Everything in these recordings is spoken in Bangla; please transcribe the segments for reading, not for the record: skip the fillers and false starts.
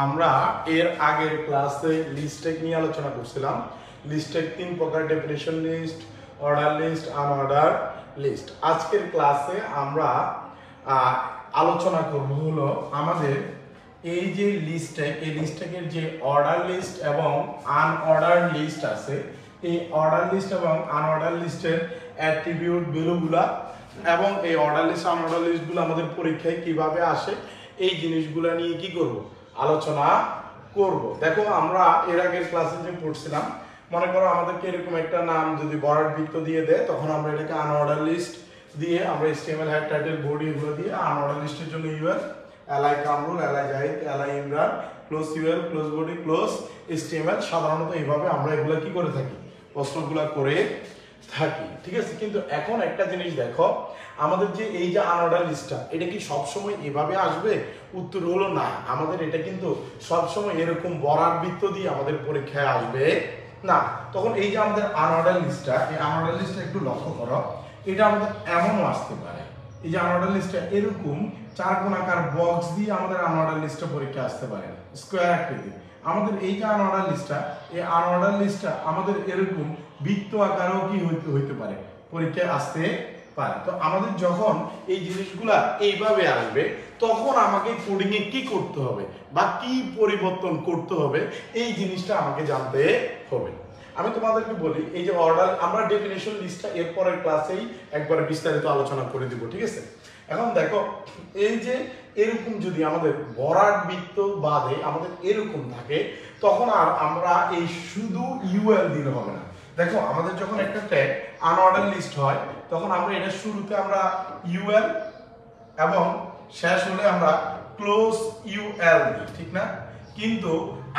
আমরা এর আগের ক্লাসে লিস্ট টেক নিয়ে আলোচনা করছিলাম। লিস্ট টেক তিন প্রকার: definition list, order list, unorder list. আজকের ক্লাসে আমরা আলোচনা করব হলো আমাদের এই যে লিস্ট টেক, এই লিস্ট টেকের যে অর্ডার লিস্ট এবং আনঅর্ডার লিস্ট আছে, এই অর্ডার লিস্ট এবং আনঅর্ডার লিস্টের অ্যাট্রিবিউট ভ্যালুগুলা এবং এই অর্ডার লিস্ট আনঅর্ডার লিস্টগুলো আমাদের পরীক্ষায় কিভাবে আসে এই জিনিসগুলো নিয়ে কি করব, আলোচনা করব। দেখো, আমরা এর আগের ক্লাসে যে পড়ছিলাম, মনে করো আমাদেরকে এরকম একটা নাম যদি বরাট বৃত্ত দিয়ে দেয়, তখন আমরা এটাকে আনঅর্ডার লিস্ট দিয়ে আমরা HTML হেড টাইটেল বডি এগুলো দিয়ে আনঅর্ডার লিস্টের জন্য UL LI Kamrul, LI Zahid, LI Imran, close UL, close body, close HTML, সাধারণত এইভাবে আমরা এগুলো কি করে থাকি, প্রশ্নগুলো করে থাকি। ঠিক আছে, কিন্তু এখন একটা জিনিস দেখো, আমাদের যে এই যে আনঅর্ডার লিস্টটা, এটা কি সবসময় এভাবে আসবে? উত্তর হলো না। আমাদের এটা কিন্তু সবসময় এরকম বরাট বৃত্ত দিয়ে আমাদের পরীক্ষায় আসবে না। তখন এই যে আমাদের আনঅর্ডার লিস্টটা, এই আনঅর্ডার লিস্টটা একটু লক্ষ্য করো, এটা আমাদের এমনও আসতে পারে। এই যে আনঅর্ডার লিস্টটা এরকম চারকোণাকার বক্স দিয়ে আমাদের আনঅর্ডার লিস্টটা পরীক্ষা আসতে পারে, স্কোয়ার আকৃতি। আমাদের এই যে আনঅর্ডার লিস্টটা, এই আনঅর্ডার লিস্টটা আমাদের এরকম বৃত্ত আকারেও কি হইতে পারে, পরীক্ষায় আসতে পারে। তো আমাদের যখন এই জিনিসগুলা এইভাবে আসবে, তখন আমাকে কোডিং এ কি করতে হবে বা কি পরিবর্তন করতে হবে, এই জিনিসটা আমাকে জানতে হবে। আমি তোমাদেরকে বলি, এই যে অর্ডার, আমরা ডেফিনিশন লিস্টটা এরপরের ক্লাসেই একবার বিস্তারিত আলোচনা করে দিব। ঠিক আছে, এখন দেখো, এই যে এরকম যদি আমাদের বরাট বৃত্ত বাদে আমাদের এরকম থাকে, তখন আর আমরা এই শুধু ইউএল দিলে হবে না। দেখো, আমাদের যখন একটা ট্যাগ আনঅর্ডার লিস্ট হয়, তখন আমরা এটা শুরুতে আমরা ইউএল এবং শেষ হলে আমরা ক্লোজ ইউএল দিই, ঠিক না? কিন্তু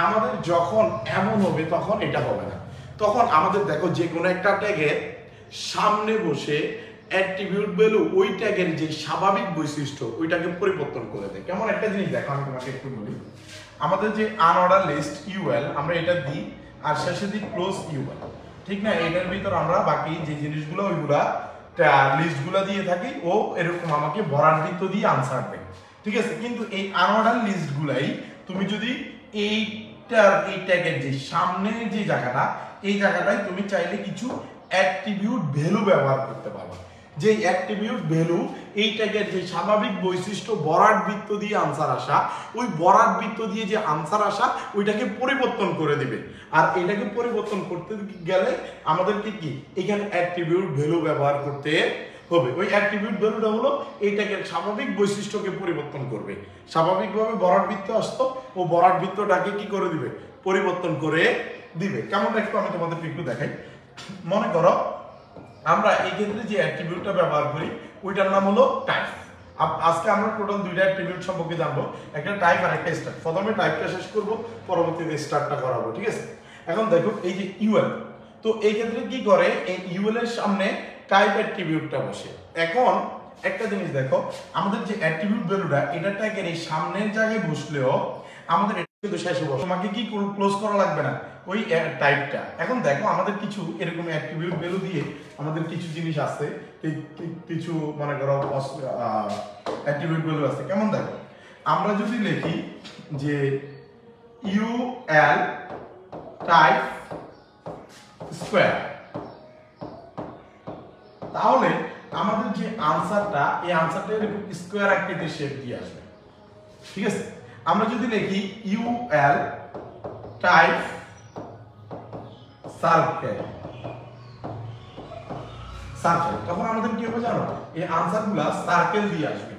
আমাদের যখন এমন হবে, তখন এটা হবে না। তখন আমাদের দেখো, যে কোনো একটা ট্যাগের সামনে বসে অ্যাট্রিবিউট ভ্যালু ওই ট্যাগের যে স্বাভাবিক বৈশিষ্ট্য ওইটাকে পরিবর্তন করে দেয়। কেমন একটা জিনিস দেখো, আমি তোমাকে একটু বলি। আমাদের যে আনঅর্ডার লিস্ট ইউএল, আমরা এটা দিই আর শেষে দিই ক্লোজ ইউএল, ঠিক না? এটার ভিতর আমরা বাকি যে জিনিসগুলো ওইগুলা লিস্টগুলো দিয়ে থাকি, ও এরকম আমাকে বরাট বৃত্ত দিয়ে আনসার দেয়। ঠিক আছে, কিন্তু এই আনঅর্ডার লিস্টগুলাই তুমি যদি এই ট্যাগের যে সামনের যে জায়গাটা, এই জায়গাটায় তুমি চাইলে কিছু অ্যাট্রিবিউট ভ্যালু ব্যবহার করতে পারো। যে অ্যাট্রিবিউট ভ্যালু এই ট্যাগের যে স্বাভাবিক বৈশিষ্ট্য বরাট বৃত্ত দিয়ে আনসার আসা, ওই বরাট বৃত্ত দিয়ে যে আনসার আসা ওইটাকে পরিবর্তন করে দিবে। আর এটাকে পরিবর্তন করতে গেলে আমাদেরকে কি এখানে অ্যাট্রিবিউট ভ্যালু ব্যবহার করতে হবে। ওই অ্যাট্রিবিউট ভ্যালুটা হলো এই ট্যাগের স্বাভাবিক বৈশিষ্ট্যকে পরিবর্তন করবে। স্বাভাবিকভাবে বরাট বৃত্ত আসতো, ও বরাট বৃত্তটাকে কি করে দিবে, পরিবর্তন করে দিবে। কেমন একটু আমি তোমাদেরকে একটু দেখাই। মনে করো আমরা এই ক্ষেত্রে যে অ্যাট্রিবিউটটা ব্যবহার করি, ওইটার নাম হলো টাইপ। আজকে আমরা টোটাল দুইটা অ্যাট্রিবিউট সম্পর্কে জানবো, একটা টাইপ আর একটা স্টার্ট। প্রথমে টাইপটা শেষ করব, পরবর্তীতে স্টার্টটা করাবো। ঠিক আছে, এখন দেখো এই যে ইউএল, তো এই ক্ষেত্রে কি করে, এই ইউএল এর সামনে টাইপ অ্যাট্রিবিউটটা বসে। এখন একটা জিনিস দেখো, আমাদের যে অ্যাট্রিবিউট ভ্যালুটা, এটা ট্যাগের এই সামনের জায়গায় বসলেও আমাদের কিন্তু শেষে বসে, তোমাকে কি ক্লোজ করা লাগবে না ওই টাইপটা। এখন দেখো, আমাদের কিছু এরকম অ্যাট্রিবিউট ভ্যালু দিয়ে আমাদের কিছু জিনিস আছে, কিছু মনে করো অ্যাট্রিবিউট ভ্যালু আছে। কেমন দেখো, আমরা যদি লিখি যে ইউএল টাইপ স্কয়ার, তাহলে আমাদের যে আনসারটা, এই আনসারটা এরকম স্কয়ার আকৃতির শেপ দিয়ে আসবে। ঠিক আছে, আমরা যদি লিখি ইউএল টাইপ সার্কেল, তখন আমাদের কি হবে জানো, এই আনসারগুলো সার্কেল দিয়ে আসবে।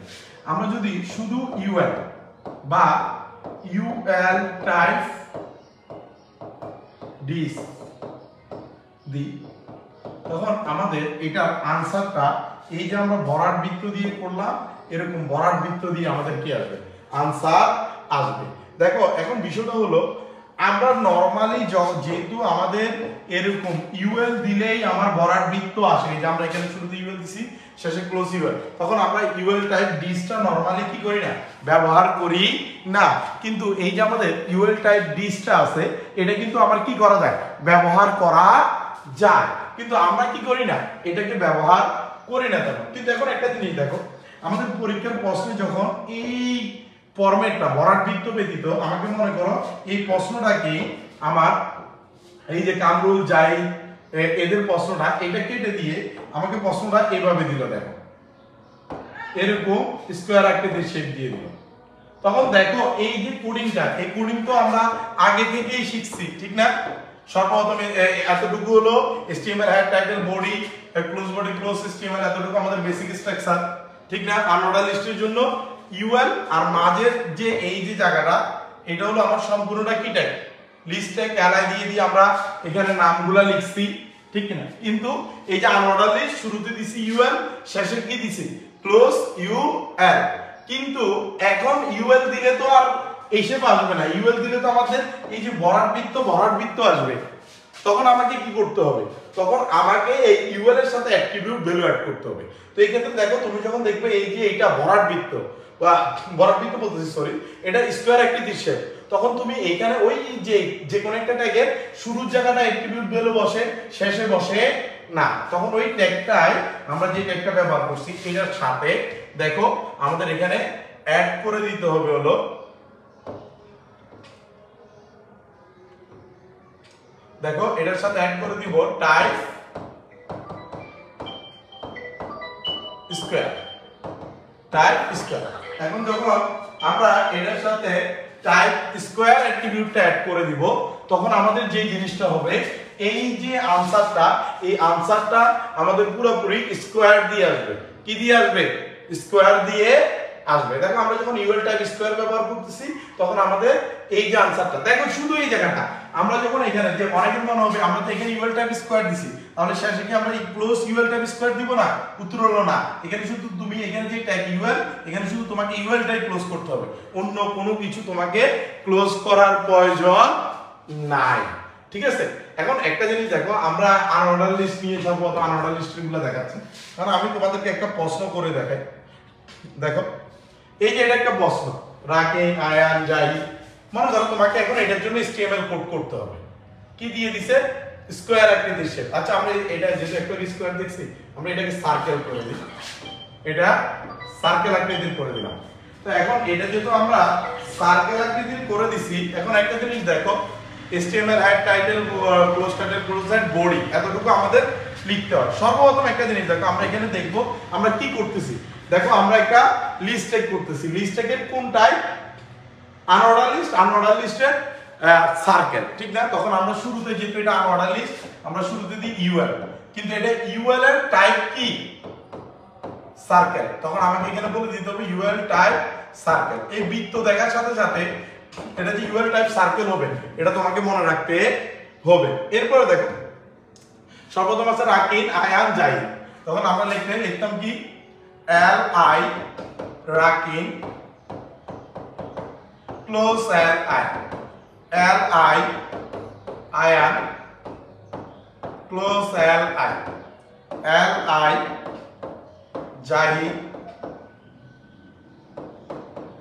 আমরা যদি শুধু ইউএল বা ইউএল টাইপ ডিস দিই, তখন আমাদের এটা আনসারটা, এই যে আমরা বরাট বৃত্ত দিয়ে করলাম, এরকম বরাট বৃত্ত দিয়ে আমাদের কি আসবে, আনসার আসবে। দেখো, এখন বিষয়টা হলো, আমরা নরমালি যেহেতু আমাদের এরকম ইউএল দিলেই আমার বরাট বৃত্ত আসে, এই যে আমরা এখানে শুরুতে ইউএল দিছি, শেষে ক্লোজ ইউএল, তখন আমরা ইউএল টাইপ ডিসটা নরমালি কি করি না, ব্যবহার করি না। কিন্তু এই যে আমাদের ইউএল টাইপ ডিসটা আছে, এটা কিন্তু আমার কি করা যায়, ব্যবহার করা যায়, কিন্তু আমরা কি করি না, এটাকে ব্যবহার করি না তেমন। কিন্তু এখন একটা জিনিস দেখো, আমাদের পরীক্ষার প্রশ্নে যখন এই ফরম্যাটটা ভরাট বৃত্ত ব্যতীত আমাকে মনে করো এই প্রশ্নটাকে আমার এই যে কামরুল যাই এদের প্রশ্নটা এটা কেটে দিয়ে আমাকে প্রশ্নটা এইভাবে দিল, দেখো এরকম স্কয়ার আকৃতির শেপ দিয়ে দিল। তখন দেখো এই যে কোডিংটা, এই কোডিং তো আমরা আগে থেকেই শিখছি, ঠিক না? সর্বপ্রথম এতটুকু হলো HTML head title body close body close HTML, এতটুকু আমাদের বেসিক স্ট্রাকচার, ঠিক না? আনঅর্ডার লিস্টের জন্য UL আর মাঝের যে এই যে জায়গাটা এটা হলো আমার সম্পূর্ণটা কি ট্যাগ, লিস্ট ট্যাগ এলাই দিয়ে আমরা এখানে নামগুলা লিখছি, ঠিক না? কিন্তু এই যে আনঅর্ডার লিস্ট শুরুতে দিছি UL, শেষে কি দিছি ক্লোজ UL। কিন্তু এখন UL দিলে তো আর এই শেপ আসবে না, UL দিলে তো আমাদের এই যে ভরাট বৃত্ত আসবে। তখন আমাকে কি করতে হবে? তখন আমাকে এই UL এর সাথে অ্যাট্রিবিউট ভ্যালু অ্যাড করতে হবে। তো এই ক্ষেত্রে দেখো তুমি যখন দেখবে এই যে এটা ভরাট বৃত্ত বলতেছি সরি, এটা স্কয়ার আকৃতির শেপ, তখন তুমি এইখানে ওই যে কোন একটা ট্যাগের শুরুর জায়গাটা অ্যাট্রিবিউট ভ্যালু বসে, শেষে বসে না। তখন ওই ট্যাগটাই আমরা যে ট্যাগটা ব্যবহার করছি এটার সাথে দেখো আমাদের এখানে অ্যাড করে দিতে হবে হলো, দেখো এটার সাথে অ্যাড করে দিব টাইপ স্কয়ার। এখন যখন আমরা এটার সাথে টাইপ স্কয়ার অ্যাট্রিবিউটটা অ্যাড করে দিব তখন আমাদের যে জিনিসটা হবে এই যে আনসারটা, এই আনসারটা আমাদের পুরোপুরি স্কয়ার দিয়ে আসবে। কি দিয়ে আসবে? স্কয়ার দিয়ে আসবে। দেখো আমরা যখন UL টাইপ স্কয়ার ব্যবহার করতেছি তখন আমাদের এই যে আনসারটা, দেখো শুধু এই জায়গাটা আমরা যখন এখানে যে অনেকের মনে হবে আমরা তো এখানে UL টাইপ স্কয়ার দিছি, তাহলে শেষে কি আমরা ক্লোজ UL টাইপ স্কয়ার দিব না? উত্তর হলো না। এখানে শুধু তুমি এখানে যে ট্যাগ UL, এখানে শুধু তোমাকে UL টাইপ ক্লোজ করতে হবে, অন্য কোনো কিছু তোমাকে ক্লোজ করার প্রয়োজন নাই, ঠিক আছে? এখন একটা জিনিস দেখো, আমরা আনঅর্ডার লিস্ট নিয়ে সর্বপ্রথম আনঅর্ডার লিস্টগুলো দেখাচ্ছি, কারণ আমি তোমাদেরকে একটা প্রশ্ন করে দেখাই। দেখো এই যে এটা একটা প্রশ্ন, রাকিন আয়ান জাহিদ, মনে করো তোমাকে এখন এটার জন্য HTML কোড করতে হবে। কি দিয়ে দিছে? স্কয়ার আকৃতির শেপ। আচ্ছা আমরা এটা যেহেতু একটা স্কয়ার দেখছি, আমরা এটাকে সার্কেল করে দিই, এটা সার্কেল আকৃতির করে দিলাম। তো এখন এটা যেহেতু আমরা সার্কেল আকৃতির করে দিছি, এখন একটা জিনিস দেখো HTML head title close head body এতটুকু আমাদের লিখতে হয়। সর্বপ্রথম একটা জিনিস দেখো, আমরা এখানে দেখব আমরা কি করতেছি। দেখো আমরা একটা লিস্ট ট্যাগ করতেছি, লিস্ট ট্যাগের কোন টাইপ? আনঅর্ডার লিস্টের সার্কেল, ঠিক না? তখন আমরা শুরুতে যেহেতু এটা আনঅর্ডার লিস্ট আমরা শুরুতে দিই UL, কিন্তু এটা UL এর টাইপ কি? সার্কেল। তখন আমাকে এখানে বলে দিতে হবে UL টাইপ সার্কেল। এই বৃত্ত দেখার সাথে সাথে এটা যে UL টাইপ সার্কেল হবে এটা তোমাকে মনে রাখতে হবে। এরপরে দেখো সর্বপ্রথম আছে রাকিন আয়ান জাহিদ, তখন আমরা লিখতাম কি LI Rakin close LI Ayan close LI Zahid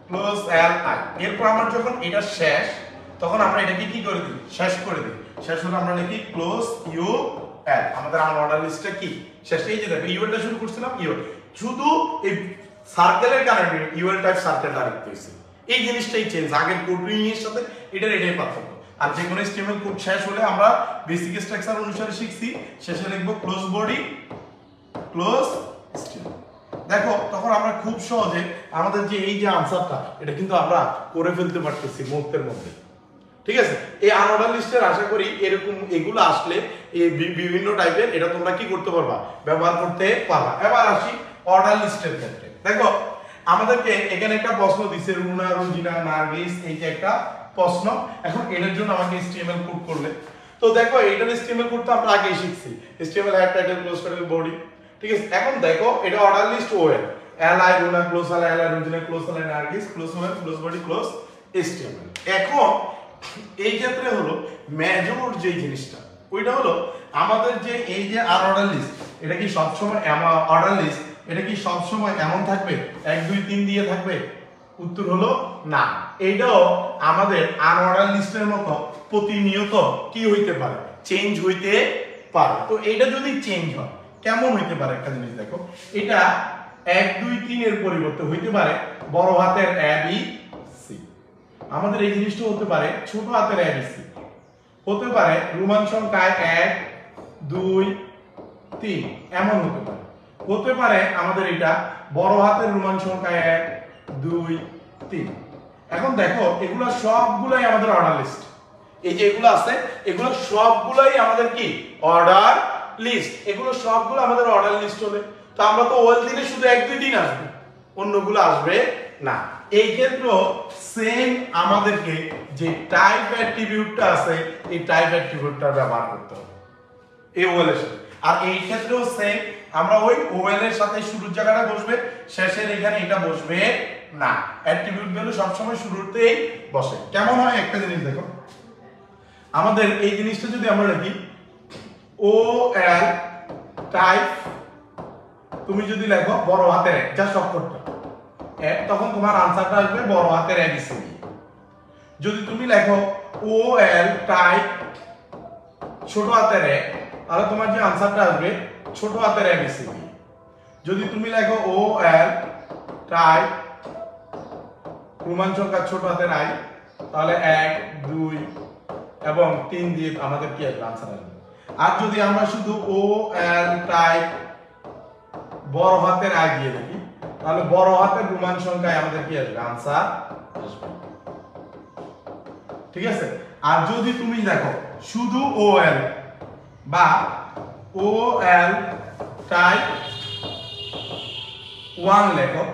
close LI। এরপর আমরা যখন এটা শেষ তখন আমরা এটাকে কি করে দিই? শেষ করে দিই। শেষ হলে আমরা লিখি ক্লোজ UL। আমাদের আনঅর্ডার লিস্টটা কি শেষ? এই যে দেখো UL টা শুরু করছিলাম UL, শুধু এই সার্কেলের কারণে UL টাইপ সার্কেলটা লিখতে হয়েছে। এই জিনিসটাই চেঞ্জ, আগের কোডিং এর সাথে এটাই পার্থক্য। আর যে কোনো HTML কোড শেষ হলে আমরা বেসিক স্ট্রাকচার অনুসারে শিখছি, শেষে লিখবো ক্লোজ বডি ক্লোজ HTML। দেখো তখন আমরা খুব সহজে আমাদের যে এই যে আনসারটা এটা কিন্তু আমরা করে ফেলতে পারতেছি মুহূর্তের মধ্যে, ঠিক আছে? এই আনঅর্ডার লিস্টের আশা করি এরকম এগুলো আসলে এই বিভিন্ন টাইপের এটা তোমরা কি করতে পারবা? ব্যবহার করতে পারবা। এবার আসি অর্ডার লিস্টের ক্ষেত্রে। দেখো আমাদেরকে এখানে একটা প্রশ্ন দিছে, রুনা রুজিনা নার্গিস, এই যে একটা প্রশ্ন। এখন এটার জন্য আমাকে HTML কোড করলে, তো দেখো এটার HTML কোড তো আমরা আগেই শিখছি, HTML head title close title body, ঠিক আছে? এখন দেখো এটা order list OL, LI Runa close LI Rujina close LI Nargis close OL close body close HTML। এখন এই ক্ষেত্রে হলো মেজর যে জিনিসটা ওইটা হলো আমাদের যে এই যে আনঅর্ডার লিস্ট এটা কি সবসময় অর্ডার লিস্ট এটা কি সবসময় এমন থাকবে 1 2 3 দিয়ে থাকবে? উত্তর হলো না। এইটাও আমাদের আনঅর্ডার লিস্টের মতো প্রতিনিয়ত কি হইতে পারে? চেঞ্জ হইতে পারে। তো এইটা যদি চেঞ্জ হয় কেমন হইতে পারে? একটা জিনিস দেখো, এটা 1 2 3 এর পরিবর্তে হইতে পারে বড় হাতের A B আমাদের এই জিনিসটা হতে পারে ছোট হাতের এবিসি, হতে পারে রোমান সংখ্যায় 1 2 3 এমন হতে পারে, হতে পারে আমাদের এটা বড় হাতের রোমান সংখ্যায় 1 2 3। এখন দেখো এগুলো সবগুলাই আমাদের অর্ডার লিস্ট। এই যে এগুলো আছে এগুলো সবগুলাই আমাদের কি অর্ডার লিস্ট, এগুলো সবগুলো আমাদের অর্ডার লিস্ট হবে। তো আমরা তো ওয়েল দিলে শুধু 1 2 3 আসবে, অন্যগুলো আসবে না। এই ক্ষেত্রে সেম আমাদেরকে যে টাইপ অ্যাট্রিবিউটটা আছে এই টাইপ অ্যাট্রিবিউটটা ব্যবহার করতে হবে এই ওয়েল এর সাথে। আর এই ক্ষেত্রেও সেম, আমরা ওই ওয়েল এর সাথে শুরুর জায়গাটা বসবে, শেষের এখানে এটা বসবে না। অ্যাট্রিবিউট ভ্যালু সবসময় শুরুতেই বসে। কেমন হয় একটা জিনিস দেখো, আমাদের এই জিনিসটা যদি আমরা লিখি ও এল টাইপ, তুমি যদি লেখো বড় হাতের যা অক্ষরটা তখন তোমার আনসারটা আসবে বড় হাতের এবিসিডি। যদি তুমি লেখো ও এল টাইপ ছোট হাতের এ, তাহলে তোমার যে আনসারটা আসবে ছোট হাতের এবিসিডি। যদি তুমি লেখো ও এল টাইপ রোমান সংখ্যা ছোট হাতের আই, তাহলে 1 2 এবং 3 দিয়ে আমাদের কি আসবে আনসার আসবে। আর যদি আমরা শুধু ও এল টাইপ বড় হাতের আই দিয়ে দেখি, তাহলে বড় হাতের রোমান সংখ্যায় আমাদের কি আসবে আনসার আসবে। ঠিক আছে। আর যদি তুমি দেখো শুধু ও এল বা ও এল টাইপ 1 লেখো,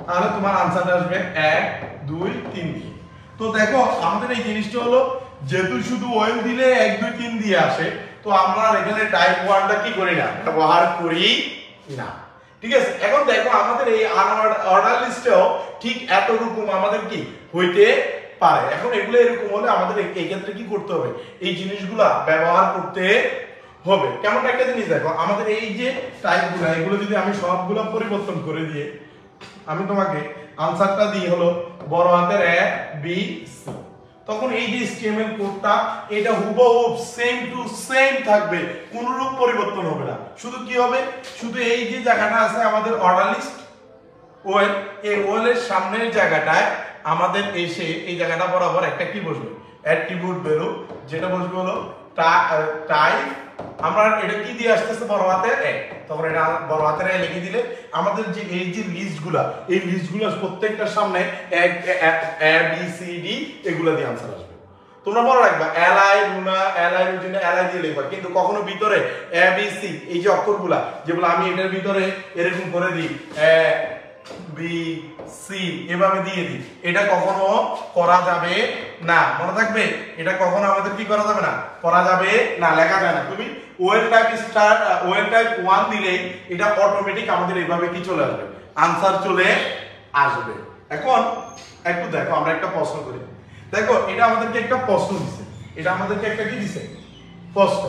তাহলে তোমার আনসারটা আসবে 1 2 3 দিয়ে। তো দেখো আমাদের এই জিনিসটা হলো যেহেতু শুধু ওয়েল দিলে 1 2 3 দিয়ে আসে, তো আমরা এখানে টাইপ 1টা কি করি না, ব্যবহার করি না। ঠিক আছে। এখন দেখো আমাদের এই অর্ডার লিস্টেও ঠিক এতটুকু আমাদের কি হইতে পারে। এখন এগুলো এরকম হলে আমাদের এই ক্ষেত্রে কি করতে হবে, এই জিনিসগুলো ব্যবহার করতে হবে। কেমন একটা জিনিস দেখো, আমাদের এই যে টাইপগুলো এগুলো যদি আমি সবগুলো পরিবর্তন করে দিয়ে আমি তোমাকে আনসারটা দিই হলো বড় হাতের এ বি সি, তখন এই যে HTML কোডটা এটা হুবহু সেম টু সেম থাকবে, কোনো রূপ পরিবর্তন হবে না। শুধু কি হবে, শুধু এই যে জায়গাটা আছে আমাদের অর্ডার লিস্ট ওয়েল, এই ওয়েলের সামনের জায়গাটায় আমাদের এসে এই জায়গাটা বরাবর একটা কি বসবে অ্যাট্রিবিউট ভ্যালু, যেটা বসবে হলো টাইপ। আমরা এটা কি দিয়ে আসতেছে বড় হাতের এ, তখন এটা বড় হাতের এ লিখে দিলে আমাদের যে এই যে লিস্টগুলা এই লিস্টগুলো প্রত্যেকটার সামনে এ বি সি ডি এগুলা দিয়ে আনসার আসবে। তোমরা মনে রাখবা LI Runa LI Rozina LI দিয়ে লিখবা, কিন্তু কখনো ভিতরে এ বি সি এই যে অক্ষরগুলা যেগুলো আমি এটার ভিতরে এরকম করে দিই এ বি সি এভাবে দিয়ে দিই, এটা কখনো করা যাবে না। মনে থাকবে এটা কখনো আমাদের কি করা যাবে না, করা যাবে না, লেখা যায় না। তুমি well type star well type 1 দিলেই এটা অটোমেটিক আমাদের এইভাবে কি চলে আসবে আনসার চলে আসবে। এখন একটু দেখো আমরা একটা প্রশ্ন করি, দেখো এটা আমাদেরকে একটা প্রশ্ন দিছে, এটা আমাদেরকে একটা কি দিছে প্রশ্ন,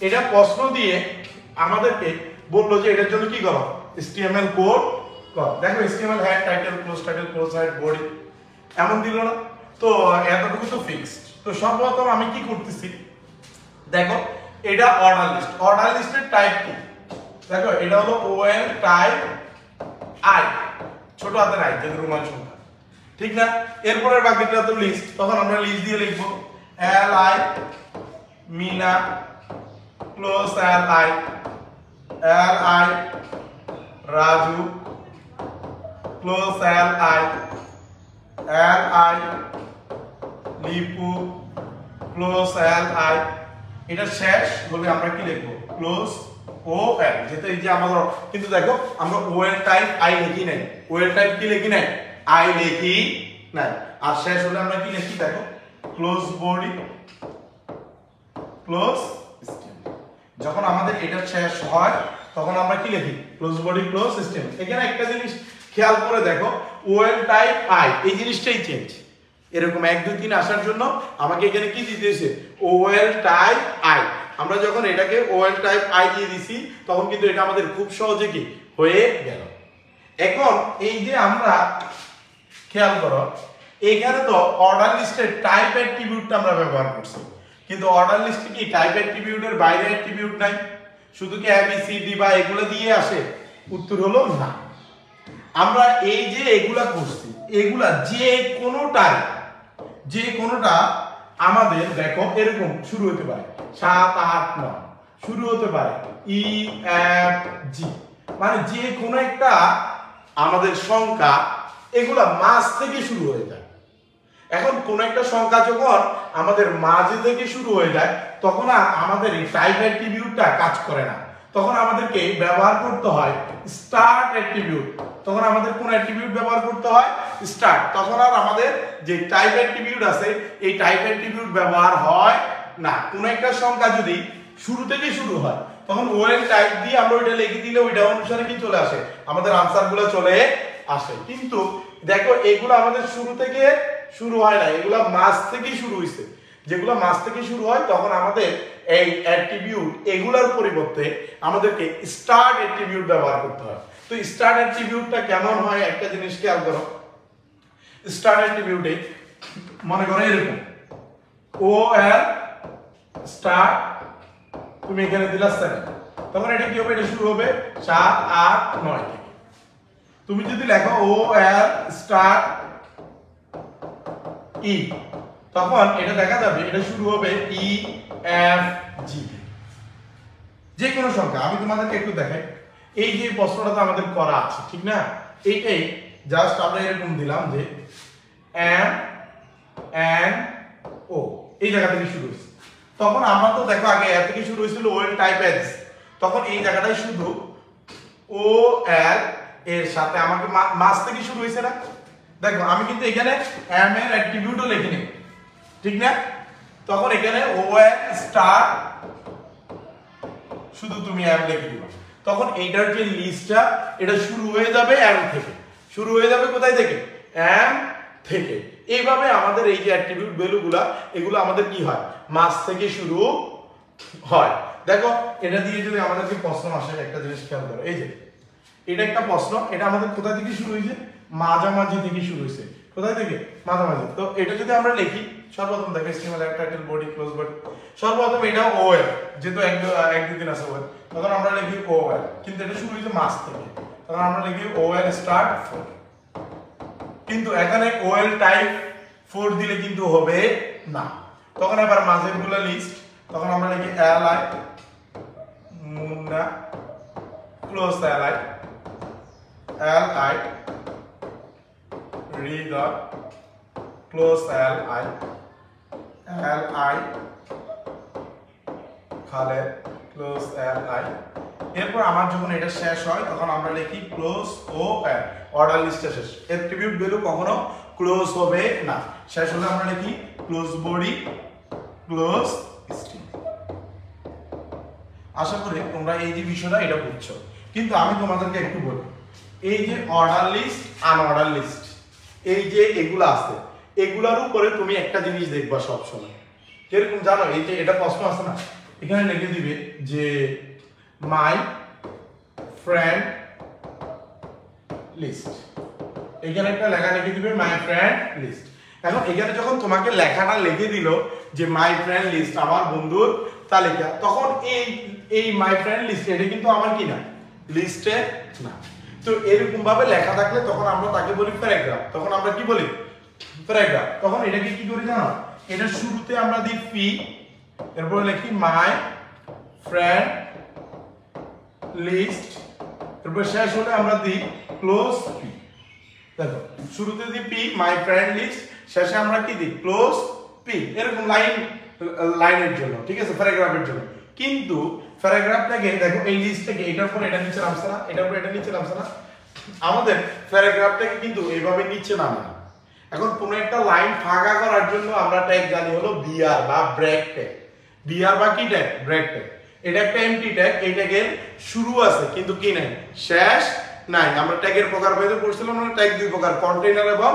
এটা প্রশ্ন দিয়ে আমাদেরকে বললো যে এটার জন্য কি করো HTML কোড কর। দেখো HTML head title close head body এমন দিল না, তো এতটুকু তো ফিক্সড। তো সর্বপ্রথম আমি কি করতেছি, দেখো এটা অর্ডার লিস্ট, অর্ডার লিস্টের টাইপ কি, দেখো এটা হলো ওএল টাইপ আই ছোট হাতের আই যেটা রোমান সংখ্যা, ঠিক না। এরপরের বাকিটা তো লিস্ট, তখন আমরা লিস্ট দিয়ে লিখবো L I Mina close L I Raju close L I Lipu close L I. এটা শেষ হলে আমরা কি লিখবো ক্লোজ ও এল, যেটা এই যে আমাদের, কিন্তু দেখো আমরা ওয়েল টাইপ আই লিখি নাই, ওয়েল টাইপ কি লিখি নাই আই লিখি নাই। আর শেষ হলে আমরা কি লিখি দেখো ক্লোজ বডি ক্লোজ স্টেম। যখন আমাদের এটা শেষ হয় তখন আমরা কি লিখি ক্লোজ বডি ক্লোজ স্টেম। এখানে একটা জিনিস খেয়াল করে দেখো ওয়েল টাইপ আই এই জিনিসটাই চেঞ্জ, এরকম 1 2 3 আসার জন্য আমাকে এখানে কি দিতে হয়েছে ওয়েল টাইপ আই। আমরা যখন এটাকে ওয়েল টাইপ আই দিয়ে দিছি তখন কিন্তু এটা আমাদের খুব সহজে কি হয়ে গেল। এখন এই যে আমরা খেয়াল করো এখানে তো অর্ডার লিস্টের টাইপ অ্যাট্রিবিউটটা আমরা ব্যবহার করছি, কিন্তু অর্ডার লিস্টে কি টাইপ অ্যাট্রিবিউটের বাইরে অ্যাট্রিবিউট নাই, শুধু কি এ বি সি ডি বা এগুলো দিয়ে আসে, উত্তর হলো না। আমরা এই যে এগুলা করছি এগুলা যে যে কোনোটা আমাদের দেখো এরকম শুরু হতে পারে 7 8 9 শুরু হতে পারে ই এফ জি, মানে যে কোনো একটা আমাদের সংখ্যা এগুলা মাঝ থেকে শুরু হয়ে যায়। এখন কোন একটা সংখ্যা যখন আমাদের মাঝে থেকে শুরু হয়ে যায় তখন আর আমাদের এই টাইপ অ্যাট্রিবিউটটা কাজ করে না, তখন আমাদেরকে ব্যবহার করতে হয় স্টার্ট অ্যাট্রিবিউট। তখন আমাদের কোন অ্যাট্রিবিউট ব্যবহার করতে হয়? স্টার্ট। তখন আর আমাদের যে টাইপ অ্যাট্রিবিউট আছে এই টাইপ অ্যাট্রিবিউট ব্যবহার হয় না। কোন একটা সংখ্যা যদি শুরু থেকে শুরু হয় তখন ওয়েল টাইপ দিয়ে আমরা ওইটা লিখে দিলে ওইটা অনুসারে কি চলে আসে, আমাদের আনসারগুলো চলে আসে। কিন্তু দেখো এগুলো আমাদের শুরু থেকে শুরু হয় না, এগুলা মাঝ থেকে শুরু হইছে। যেগুলো মাঝ থেকে শুরু হয় তখন আমাদের এই অ্যাট্রিবিউট এগুলার পরিবর্তে আমাদেরকে স্টার্ট অ্যাট্রিবিউট ব্যবহার করতে হয়। তো স্টার্ট অ্যাট্রিবিউটটা কেমন হয় একটা জিনিস খেয়াল করো। স্টার্ট অ্যাট্রিবিউটে মনে করো এরকম ও এল স্টার্ট, তুমি এখানে দিলা 7, তখন এটা কি হবে? এটা শুরু হবে 7 8 9 থেকে। তুমি যদি লেখো ও এল স্টার্ট ই, তখন এটা দেখা যাবে এটা শুরু হবে ই এফ জি। যে কোনো সংখ্যা আমি তোমাদেরকে একটু দেখাই। এই যে প্রশ্নটা তো আমাদের করা আছে ঠিক না, এইটাই জাস্ট আমরা এরকম দিলাম যে এম এন ও, এই জায়গা থেকে শুরু হয়েছে। তখন আমরা তো দেখো আগে এ থেকে শুরু হয়েছিল ওয়েল টাইপ এস, তখন এই জায়গাটাই শুধু ও এল এর সাথে আমাকে মাস থেকে শুরু হয়েছে না। দেখো আমি কিন্তু এখানে এম এর অ্যাট্রিবিউটও লিখিনি ঠিক না, তখন এখানে ও এল স্টার্ট শুধু তুমি এম লিখে দিবা। তখন এইটার যে লিস্টটা এটা শুরু হয়ে যাবে এম থেকে, শুরু হয়ে যাবে কোথায় থেকে? এম থেকে। এইভাবে আমাদের এই যে অ্যাট্রিবিউট ভ্যালুগুলা এগুলো আমাদের কি হয়? মাস থেকে শুরু হয়। দেখো এটা দিয়ে যদি আমাদেরকে প্রশ্ন আসে একটা জিনিস খেয়াল করো, এই যে এটা একটা প্রশ্ন, এটা আমাদের কোথা থেকে শুরু হয়েছে? মাঝামাঝি থেকে শুরু হয়েছে। কোথায় থেকে? মাঝামাঝি। তো এটা যদি আমরা লিখি সর্বপ্রথম দেখো steamer title body close body, সর্বপ্রথম এটা ওএল, যেহেতু এক দুই দিন আছে ওএল, তখন আমরা লিখি ওএল, কিন্তু এটা শুরু হয়েছে মাস থেকে, তখন আমরা লিখি ওএল স্টার্ট 4। কিন্তু এখানে ওএল টাইপ 4 দিলে কিন্তু হবে না, তখন আবার মাঝের গুলো লিস্ট, তখন আমরা লিখি L I Munna close L I Hridoy close L I Khaled close L I. এরপর আমার যখন এটা শেষ হয় তখন আমরা লিখি ক্লোজ ও এল, অর্ডার লিস্টটা শেষ। অ্যাট্রিবিউট ভ্যালু কখনো ক্লোজ হবে না, শেষ হলে আমরা লিখি ক্লোজ বডি ক্লোজ স্ট্রিং। আশা করি তোমরা এই যে বিষয়টা এটা বুঝছো। কিন্তু আমি তোমাদেরকে একটু বলি, এই যে অর্ডার লিস্ট আনঅর্ডার লিস্ট এই যে এগুলো আছে এগুলার উপরে তুমি একটা জিনিস দেখবা সব সময়, যেরকম জানো এই যে এটা প্রশ্ন আছে না, এখানে লিখে দিবে যে মাই ফ্রেন্ড লিস্ট, এখানে একটা লেখা লিখে দিবে মাই ফ্রেন্ড লিস্ট। এখন এখানে যখন তোমাকে লেখাটা লিখে দিল যে মাই ফ্রেন্ড লিস্ট আমার বন্ধুর তালিকা, তখন এই মাই ফ্রেন্ড লিস্ট এটা কিন্তু আমার কি না, লিস্টে না। তো এরকম ভাবে লেখা থাকলে তখন আমরা তাকে বলি প্যারাগ্রাফ, তখন আমরা কি বলি? প্যারাগ্রাফ। তখন এটাকে কি করি জানো, এটা শুরুতে আমরা দিই পি, এরপর লিখি মাই ফ্রেন্ড লিস্ট, এরপর শেষ হলে আমরা দিই ক্লোজ পি। দেখো শুরুতে দিই পি মাই ফ্রেন্ড লিস্ট, শেষে আমরা কি দিই? Close P. এরকম লাইনের জন্য, ঠিক আছে, প্যারাগ্রাফের জন্য। কিন্তু প্যারাগ্রাফটাকে দেখো এই লিস্টটাকে এটার পর এটা নিচে নামছে না, এটার পর এটা নিচে নামছে না, আমাদের প্যারাগ্রাফটাকে কিন্তু এইভাবে নিচে নামে না। এখন কোন একটা লাইন ফাঁকা করার জন্য আমরা ট্যাগ জানি হলো বিআর বা ব্রেক ট্যাগ। বিআর বা কি ট্যাগ? Break tag. এটা একটা এমটি ট্যাগ, এই ট্যাগের শুরু আছে কিন্তু কি নাই, শেষ নাই। আমরা ট্যাগের প্রকার ভেদে পড়ছিলাম না, ট্যাগ দুই প্রকার, কন্টেইনার এবং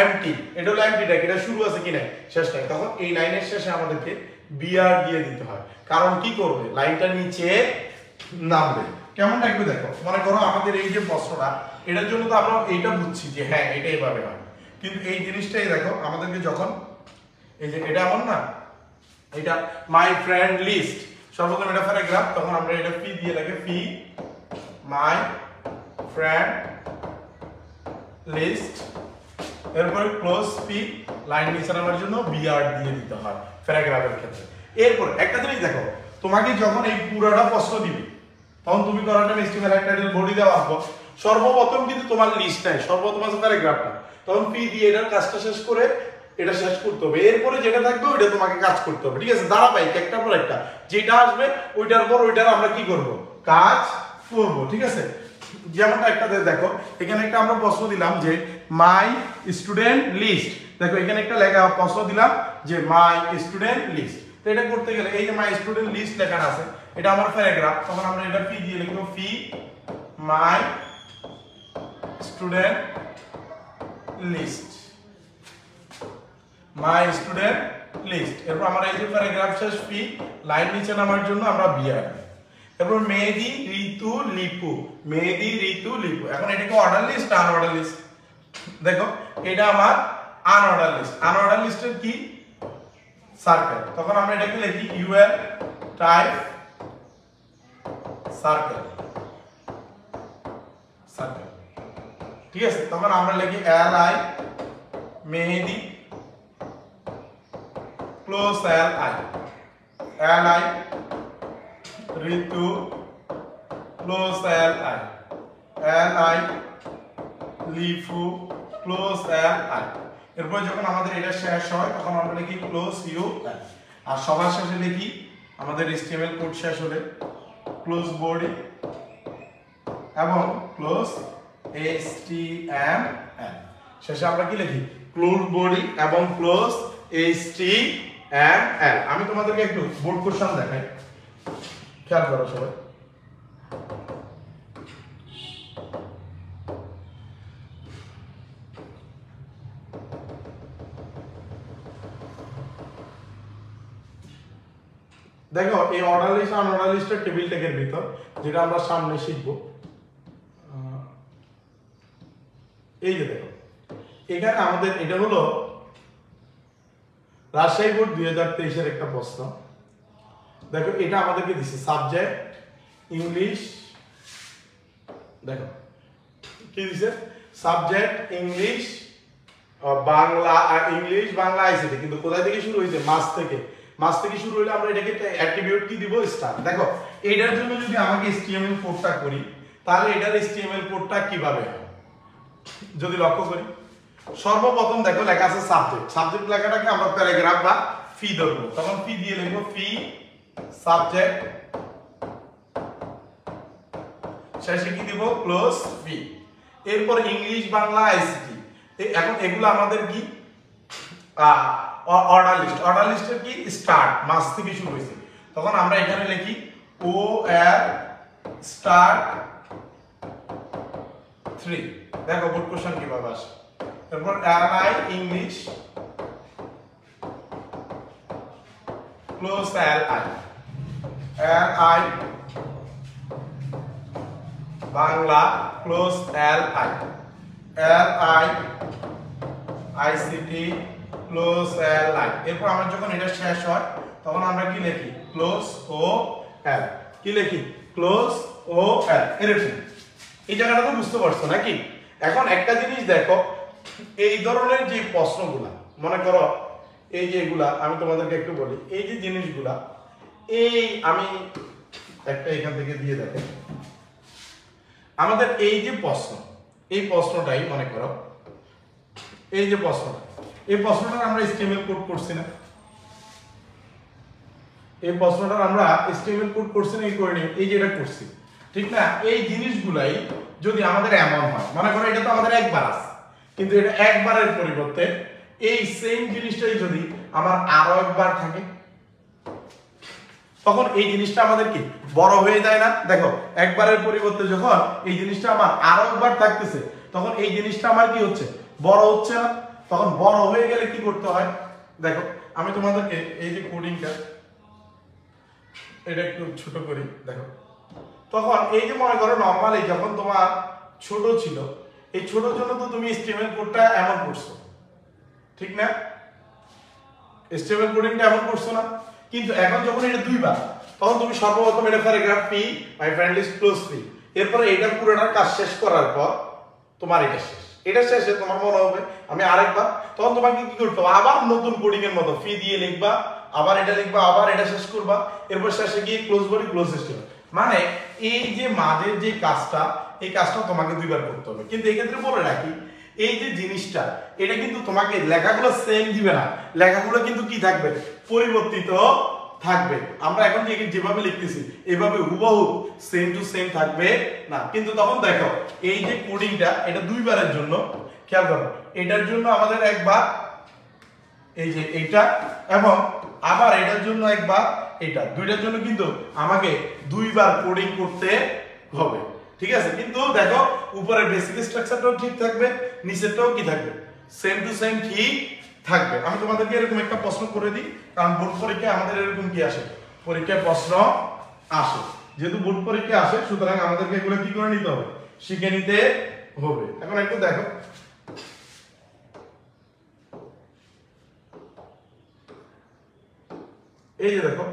এমটি। এটা হলো এমটি ট্যাগ, এটা শুরু আছে কি নাই, শেষ নাই। তখন এই লাইনের শেষে আমাদেরকে বিআর দিয়ে দিতে হয়, কারণ কি করবে, লাইনটা নিচে নামবে। কেমনটা একটু দেখো, মনে করো আমাদের এই যে প্রশ্নটা, এটার জন্য তো আমরা এইটা বুঝছি যে হ্যাঁ এটা এইভাবে হয়, কিন্তু এই জিনিসটাই দেখো আমাদেরকে যখন এই যে এটা এমন না, এটা মাই ফ্রেন্ড লিস্ট, সর্বপ্রথম এটা প্যারাগ্রাফ, তখন আমরা এটা পি দিয়ে লাগে, পি মাই ফ্রেন্ড লিস্ট এরপরে ক্লোজ পি লাইন নিচে নামার জন্য বিআর দিয়ে দিতে হয় প্যারাগ্রাফের ক্ষেত্রে। এরপর একটা জিনিস দেখো, তোমাকে যখন এই পুরোটা প্রশ্ন দিবে তখন তুমি করাটা এস্টিমেট একটা বডি দেওয়ার পর সর্বপ্রথম কিন্তু তোমার লিস্ট নাই, সর্বপ্রথম আছে প্যারাগ্রাফটা, তখন পি দিয়ে এটার কাজটা শেষ করে এটা শেষ করতে হবে। এরপরে যেটা থাকবে ওইটা তোমাকে কাজ করতে হবে, ঠিক আছে? ধারাবাহিক একটার পর একটা, যেটা আসবে ওইটার পর ওইটার আমরা কি করব, কাজ করব, ঠিক আছে? যেমনটা একটা দেখো, এখানে একটা আমরা প্রশ্ন দিলাম যে মাই স্টুডেন্ট লিস্ট, দেখো এখানে একটা লেখা প্রশ্ন দিলাম যে মাই স্টুডেন্ট লিস্ট। তো এটা করতে গেলে এই যে মাই স্টুডেন্ট লিস্ট লেখা আছে, এটা আমার প্যারাগ্রাফ, তখন আমরা এটা পি দিয়ে লিখব, P my student list, my student list. এরপর আমরা এই যে প্যারাগ্রাফ শেষ পি, লাইন নিচে নামার জন্য আমরা বিআর। এরপর মেহেদি, ঋতু, লিপু, মেহেদি, ঋতু, লিপু। এখন এটাকে অর্ডার লিস্ট, আনঅর্ডার লিস্ট। দেখো এটা আমার আনঅর্ডার লিস্ট, আনঅর্ডার লিস্টের কি সার্কেল, তখন আমরা এটাকে লিখি ইউএল টাইপ সার্কেল, সার্কেল, ঠিক আছে? তখন আমরা লিখি L I Mehedi close L I Ritu close L I Lifu close L I. এরপর যখন আমাদের এটা শেষ হয় তখন আমরা লিখি ক্লোজ ইউ এল, আর সবার শেষে লিখি আমাদের HTML কোড শেষ হলে ক্লোজ বডি এবং ক্লোজ HTML। শেষে আমরা কি লিখি, ক্লোজ বডি এবং ক্লোজ HTML। আমি তোমাদেরকে একটু বোর্ড কোশ্চেন দেখাই, খেয়াল করো সবাই। দেখো এই অর্ডার লিস্ট আনঅর্ডার লিস্টের টেবিল টেকের ভিতর যেটা আমরা সামনে শিখব, এই যে দেখো এখানে আমাদের এটা হলো রাজশাহী বোর্ড 2023 এর একটা প্রশ্ন। দেখো এটা আমাদেরকে দিছে সাবজেক্ট ইংলিশ, দেখো কি দিছে সাবজেক্ট ইংলিশ বাংলা, আর ইংলিশ বাংলা আইসিটি, কিন্তু কোথায় থেকে শুরু হয়েছে, মাস থেকে শুরু হলে আমরা এটাকে অ্যাট্রিবিউট কি দিব, স্টার। দেখো এটার জন্য যদি আমাকে HTML কোডটা করি তাহলে এটার HTML কোডটা কিভাবে হয় যদি লক্ষ্য করি, সর্বপ্রথম দেখো লেখা আছে সাবজেক্ট, সাবজেক্ট লেখাটাকে আমরা প্যারাগ্রাফ বা ফি ধরবো, তখন ফি দিয়ে লিখবো ফি সাবজেক্ট, শেষে কি দিব, ক্লোজ ফি। এরপর ইংলিশ বাংলা আইসিটি, এখন এগুলো আমাদের কি অর্ডার লিস্ট, অর্ডার লিস্টের কি স্টার্ট, মাস থেকে শুরু হয়েছে, তখন আমরা এখানে লিখি ও এর স্টার্ট 3। দেখো বোর্ড কোশ্চেন কিভাবে আসে। এরপর LI English close LI Bangla close LI ICT close LI. এরপর আমরা যখন এটা শেষ হয় তখন আমরা কি লিখি, ক্লোজ ও এল, কি লিখি, ক্লোজ ও এল। এরকম এই জায়গাটা তো বুঝতে পারছো নাকি? এখন একটা জিনিস দেখো, এই ধরনের যে প্রশ্নগুলা, মনে করো এই যে এগুলা আমি তোমাদেরকে একটু বলি, এই যে জিনিসগুলা, এই আমি একটা এখান থেকে দিয়ে দেখো, আমাদের এই যে প্রশ্ন, এই প্রশ্নটাই মনে করো, এই যে প্রশ্নটা, এই প্রশ্নটার আমরা HTML কোড করছি না, এই প্রশ্নটার আমরা HTML কোড করছি না, এই করে নিই, এই যে এটা করছি, ঠিক না? এই জিনিসগুলাই যদি আমাদের এমন হয়, মনে করো এটা তো আমাদের একবার আছে, কিন্তু এটা একবারের পরিবর্তে এই সেম জিনিসটাই যদি আমার আরো একবার থাকে, তখন এই জিনিসটা আমাদের কি বড় হয়ে যায় না? দেখো একবারের পরিবর্তে যখন এই জিনিসটা আমার আরো একবার থাকতেছে, তখন এই জিনিসটা আমার কি হচ্ছে, বড় হচ্ছে না? তখন বড় হয়ে গেলে কি করতে হয়, দেখো আমি তোমাদেরকে এই যে কোডিংটা এটা একটু ছোট করি, দেখো তখন এই যে মনে করো নরমালি যখন তোমার ছোট ছিল, এই ছোটর জন্য তো তুমি HTML কোডটা এমন করছো, ঠিক না? HTML কোডিংটা এমন করছো না, কিন্তু এখন যখন এটা দুইবার, তখন তুমি সর্বপ্রথম এটা paragraph P my friend list close P, এরপরে এটা পুরোটার কাজ শেষ করার পর তোমার এটা শেষ, এটা শেষে তোমার মনে হবে আমি আরেকবার, তখন তোমাকে কি করতে হবে, আবার নতুন কোডিং এর মতো ফি দিয়ে লিখবা, আবার এটা লিখবা, আবার এটা শেষ করবা, এরপর শেষে গিয়ে ক্লোজ বডি ক্লোজ স্টেটমেন্ট। মানে এই যে মাঝের যে কাজটা, এই কাজটা তোমাকে দুইবার করতে হবে। কিন্তু এক্ষেত্রে বলে রাখি, এই যে জিনিসটা, এটা কিন্তু তোমাকে লেখাগুলো সেম দিবে না, লেখাগুলো কিন্তু কি থাকবে, পরিবর্তিত থাকবে। আমরা এখন যেভাবে লিখতেছি এইভাবে হুবহু সেম টু সেম থাকবে না। কিন্তু তখন দেখো এই যে কোডিংটা, এটা দুইবারের জন্য, খেয়াল করো, এটার জন্য আমাদের একবার, এই যে এইটা, এবং আবার এটার জন্য একবার, এটা, দুইটার জন্য কিন্তু আমাকে দুইবার কোডিং করতে হবে। ঠিক আছে? কিন্তু দেখো উপরের বেসিক স্ট্রাকচারটাও ঠিক থাকবে, নিচেরটাও কি থাকবে, সেম টু সেম ঠিক থাকবে। আমি তোমাদেরকে এরকম একটা প্রশ্ন করে দিই, কারণ বোর্ড পরীক্ষায় আমাদের এরকম কি আসে, পরীক্ষায় প্রশ্ন আসে। যেহেতু বোর্ড পরীক্ষা আসে, সুতরাং আমাদেরকে এগুলো কি করে নিতে হবে, শিখে নিতে হবে। এখন একটু দেখো, এই যে দেখো,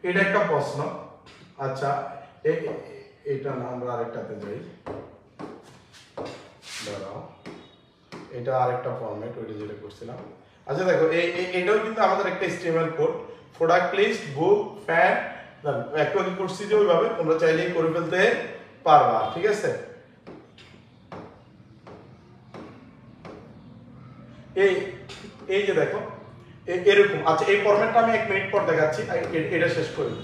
এটা একটা প্রশ্ন। আচ্ছা, এটা না, আমরা আরেকটাতে যাই, দাঁড়াও, এটা আরেকটা ফরম্যাট, ওইটা যেটা করছিলাম। আচ্ছা দেখো, এটাও কিন্তু আমাদের একটা HTML কোড, প্রোডাক্ট লিস্ট, বুক, ফ্যান, একটু আগে করছি যে ওইভাবে তোমরা চাইলেই করে ফেলতে পারবা। ঠিক আছে? এই যে দেখো এরকম। আচ্ছা, এই ফরম্যাটটা আমি 1 মিনিট পর দেখাচ্ছি, এটা শেষ করি।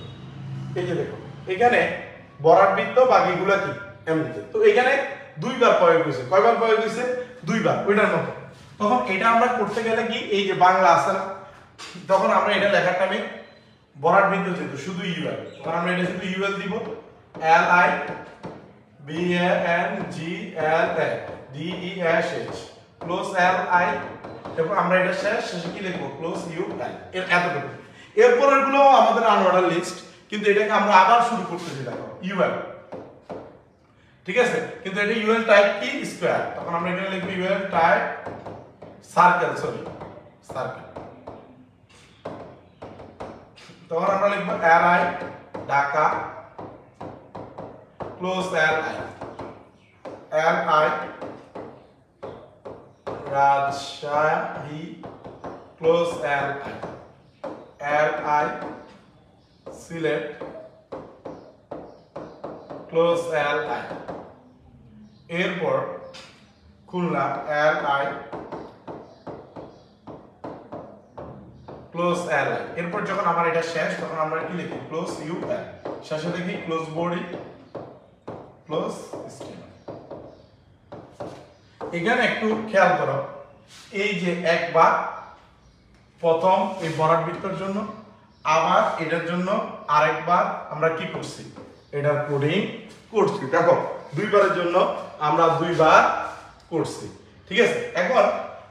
এই যে দেখো, এখানে বরাট বৃত্ত বাকিগুলা কি এমনিতে, তো এখানে দুইবার প্রয়োগ হয়েছে। কয়বার প্রয়োগ হয়েছে? দুইবার, ওইটার মতো। তখন এটা আমরা করতে গেলে কি, এই যে বাংলা আছে না, তখন আমরা এটা লেখার টাইমে বরাট বৃত্ত যেহেতু শুধু ইউএল, তখন আমরা এটা শুধু ইউএল দিব, LIBANGLA ক্লোজ LI, এরপর আমরা এটা শেষে কি লিখবো, ক্লোজ UL, এতটুকু। এরপরের গুলো আমাদের আনঅর্ডার লিস্ট, কিন্তু এটাকে আমরা আবার শুরু করতেছি, দেখো UL। ঠিক আছে? কিন্তু এটা UL টাইপ কি, স্কয়ার, তখন আমরা এখানে লিখব UL টাইপ সার্কেল, সার্কেল। তখন আমরা লিখব LI Dhaka close LI, LI Rajshahi close LI, LI Sylhet close LI, এরপর খুলনা LI ক্লোজ LI। এরপর যখন আমার এটা শেষ, তখন আমরা কি লিখি, ক্লোজ UL, শেষে লিখি ক্লোজ বডি ক্লোজ স্টেটমেন্ট। এখানে একটু খেয়াল করো, এই যে একবার প্রথম এই বরাট বৃত্তের জন্য, আবার এটার জন্য আরেকবার আমরা কি করছি, এটার কোডিং করছি। দেখো দুইবারের জন্য আমরা দুইবার করছি। ঠিক আছে? এখন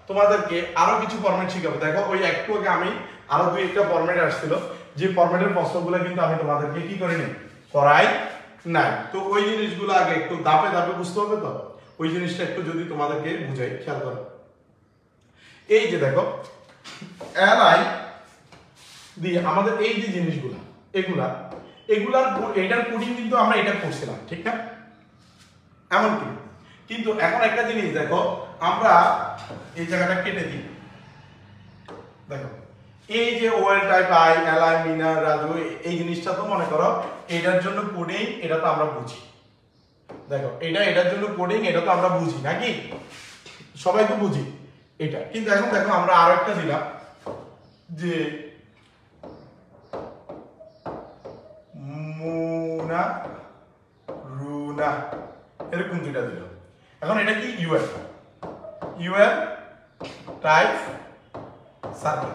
তোমাদেরকে আরো কিছু ফরম্যাট শিখাবো। দেখো ওই একটু আগে আমি আরো দুই একটা ফরম্যাট আসছিল, যে ফরম্যাটের প্রশ্নগুলো কিন্তু আমি তোমাদেরকে কি করিনি, করাই নাই। তো ওই জিনিসগুলো আগে একটু ধাপে ধাপে বুঝতে হবে। তো ওই জিনিসটা একটু যদি তোমাদেরকে বুঝাই, খেয়াল করো। এই যে দেখো, LI দিয়ে আমাদের এই যে জিনিসগুলো, এটার কোডিং কিন্তু আমরা এটা করছিলাম, ঠিক না? এমনকি কিন্তু এখন একটা জিনিস দেখো, আমরা এই জায়গাটা কেটে দিই। দেখো এই যে OL type I, LI, Mina, Raju, এই জিনিসটা তো মনে করো এটার জন্য কোডিং, এটা তো আমরা বুঝি। দেখো এটার জন্য কোডিং, এটা তো আমরা বুঝি নাকি, সবাই তো বুঝি এটা। কিন্তু এখন দেখো আমরা আরো একটা দিলাম, যে মুনা, রুনা, এরকম দুইটা দিল। এখন এটা কি, UL টাইপ সার্কেল,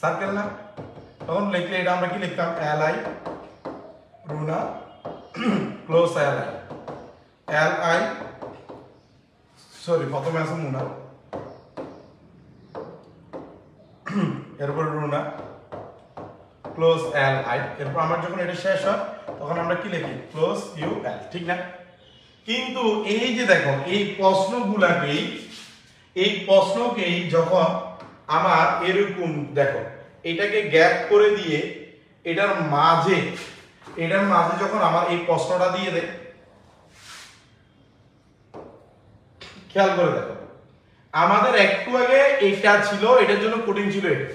সার্কেল না? তখন লিখলে এটা আমরা কি লিখতাম, LI Runa close LI, sorry প্রথমে আছে মুনা, এরপর রুনা ক্লোজ LI। এরপর আমার যখন এটা শেষ হয়, তখন আমরা কি লিখি, ক্লোজ UL, ঠিক না? কিন্তু এই যে দেখো, এই প্রশ্নকেই যখন আমার এরকম দেখো, এটাকে গ্যাপ করে দিয়ে এটার মাঝে যখন আমার এই প্রশ্নটা দিয়ে দেয়, খেয়াল করে দেখো, আমাদের একটু আগে এটা ছিল, এটার জন্য কোডিং ছিল এটা,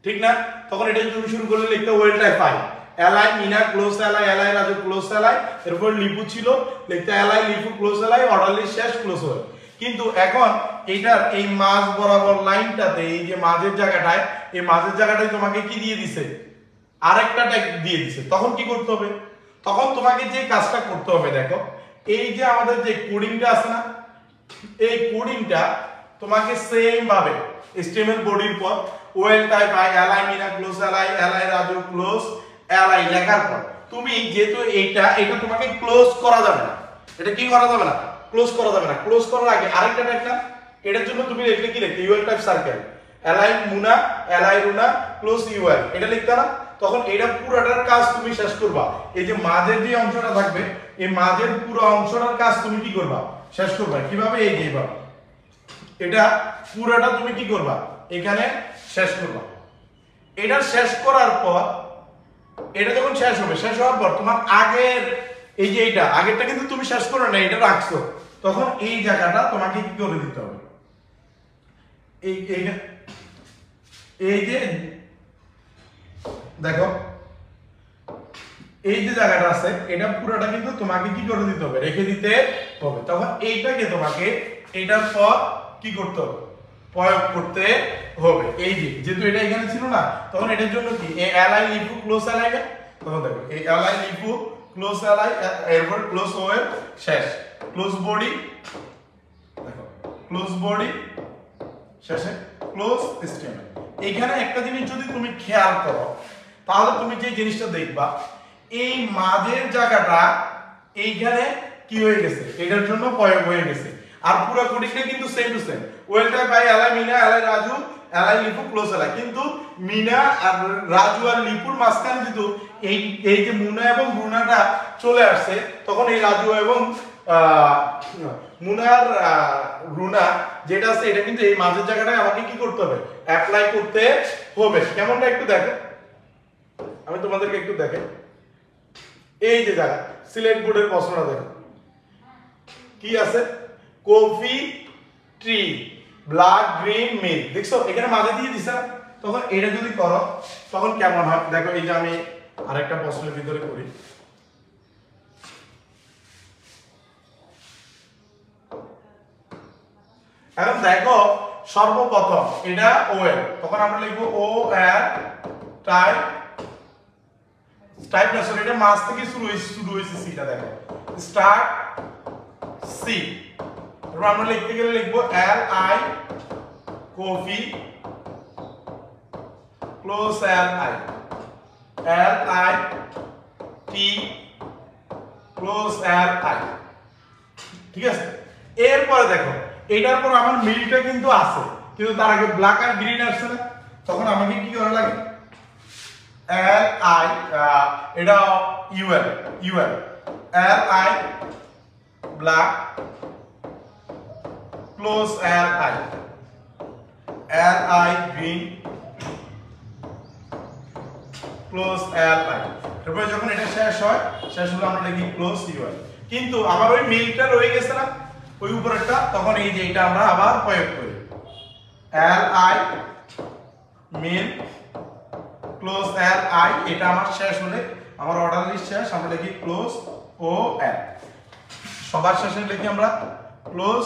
ঠিক না? তখন এটা তুমি শুরু করলে লিখতে OL type I, LI Mina close LI, LI Raju close LI, এরপর লিপু ছিল লিখতে LI Lipu close LI, order list শেষ ক্লোজ ওয়েল। কিন্তু এখন এইটার এই মাঝ বরাবর লাইনটাতে, এই যে মাঝের জায়গাটায়, এই মাঝের জায়গাটায় তোমাকে কি দিয়ে দিছে, আরেকটা ট্যাগ দিয়ে দিছে। তখন কি করতে হবে? তখন তোমাকে যে কাজটা করতে হবে, দেখো এই যে আমাদের যে কোডিংটা আছে না, এই কোডিংটা তোমাকে সেম ভাবে HTML বডির পর OL type I, LI Mina close LI, LI Raju close LI লেখার পর তুমি যেহেতু এটা তোমাকে ক্লোজ করা যাবে না, এটা কি করা যাবে না, ক্লোজ করা যাবে না। ক্লোজ করার আগে আরেকটা ট্যাগ না, এটার জন্য তুমি লিখলে কি লিখতে, ইউএল টাইপ সার্কেল, এলআই মুনা, এলআই রুনা ক্লোজ ইউএল, এটা লিখতে না। তখন এটা পুরোটার কাজ তুমি শেষ করবা, এই যে মাঝের যে অংশটা থাকবে, এই মাঝের পুরো অংশটার কাজ তুমি কি করবা, শেষ করবা। কিভাবে? এই যে এইভাবে এটা পুরোটা তুমি কি করবা, এখানে শেষ করবা। এটা শেষ করার পর, এটা যখন শেষ হবে, শেষ হওয়ার পর তোমার আগের এই যে এইটা, আগেরটা কিন্তু তুমি শেষ করো না, এটা রাখছো, তখন এই জায়গাটা তোমাকে কি করে দিতে হবে, এই যে দেখো এই যে জায়গাটা আছে, এটা পুরোটা কিন্তু তোমাকে কি করে দিতে হবে, রেখে দিতে হবে। তখন এইটাকে তোমাকে এটার পর কি করতে হবে, প্রয়োগ করতে হবে। এই যে যেহেতু এটা এখানে ছিল না, তখন এটার জন্য কি এই এলআই লিপু ক্লোজ এলআই, তখন দেখো এই এলআই লিপু ক্লোজ এলআই, এরপর ক্লোজ ওয়েল শেষ, ক্লোজ বডি, দেখো ক্লোজ বডি শেষে ক্লোজ HTML। এখানে একটা জিনিস যদি তুমি খেয়াল করো, তাহলে তুমি যে জিনিসটা দেখবা, এই মাঝের জায়গাটা এইখানে কি হয়ে গেছে, এটার জন্য প্রয়োগ হয়ে গেছে। আর পুরো কোডিংটা কিন্তু same to same, OL type by LI Mina, LI Raju, LI Lipu close LI. কিন্তু মিনা আর রাজু আর লিপুর মাঝখানে কিন্তু এই যে মুনা এবং রুনাটা চলে আসছে, তখন এই রাজু এবং মুনার রুনা যেটা আছে, এটা কিন্তু এই মাঝের জায়গাটায় আমাকে কি করতে হবে, অ্যাপ্লাই করতে হবে। কেমনটা একটু দেখো, আমি তোমাদেরকে একটু দেখে, এই যে জায়গা সিলেক্ট বোর্ডের প্রশ্নটা দেখো কি আছে, coffee tree black green milk, দেখছো এখানে মাঝে দিয়ে দিছে না? তখন এটা যদি করো তখন কেমন হয় দেখো। এই যে আমি আরেকটা প্রশ্নের ভিতরে করি, এখন দেখো সর্বপ্রথম এটা ওএল, তখন আমরা লিখবো ও এর টাইপ টাইপ না, সরি এটা মাস থেকে শুরু হয়েছে সিটা, দেখো স্টার্ট সি। তারপর আমরা লিখতে গেলে লিখবো L I coffee close L I T close L I, ঠিক আছে। এরপরে দেখো এটার পর আমার মিলটা কিন্তু আছে, কিন্তু তার আগে ব্ল্যাক আর গ্রিন আসছে না, তখন আমাকে কি করা লাগে, এল আই এটা UL L I black close L I green close L I. তারপরে যখন এটা শেষ হয়, শেষ হলে আমরা লিখি ক্লোজ ইউএল। কিন্তু আমার ওই মিলটা রয়ে গেছে না ওই উপরেরটা, তখন এই যে এটা আমরা আবার প্রয়োগ করি, এল আই মিল ক্লোজ এল আই, এটা আমার শেষ হলে আমার অর্ডার লিস্ট শেষ, আমরা লিখি ক্লোজ ও এল। সবার শেষে লিখি আমরা ক্লোজ